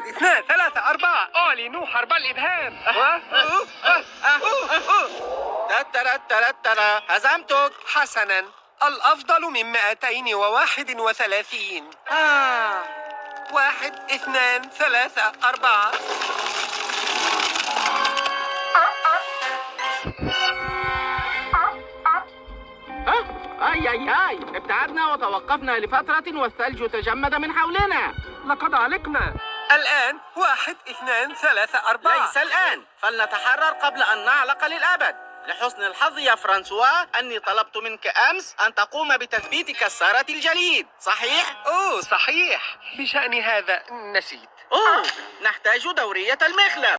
واحد اثنان ثلاثة أربعة أعلنوا حرب الإبهام. ترى هزمتك. حسنا، الأفضل من 231. واحد اثنان ثلاثة أربعة. أي ابتعدنا وتوقفنا لفترة والثلج تجمد من حولنا. لقد علقنا. الآن واحد اثنان ثلاثة أربعة. ليس الآن، فلنتحرر قبل أن نعلق للأبد. لحسن الحظ يا فرانسوا أني طلبت منك أمس أن تقوم بتثبيت كسارة الجليد، صحيح؟ أوه صحيح، بشأن هذا نسيت. نحتاج دورية المخلب.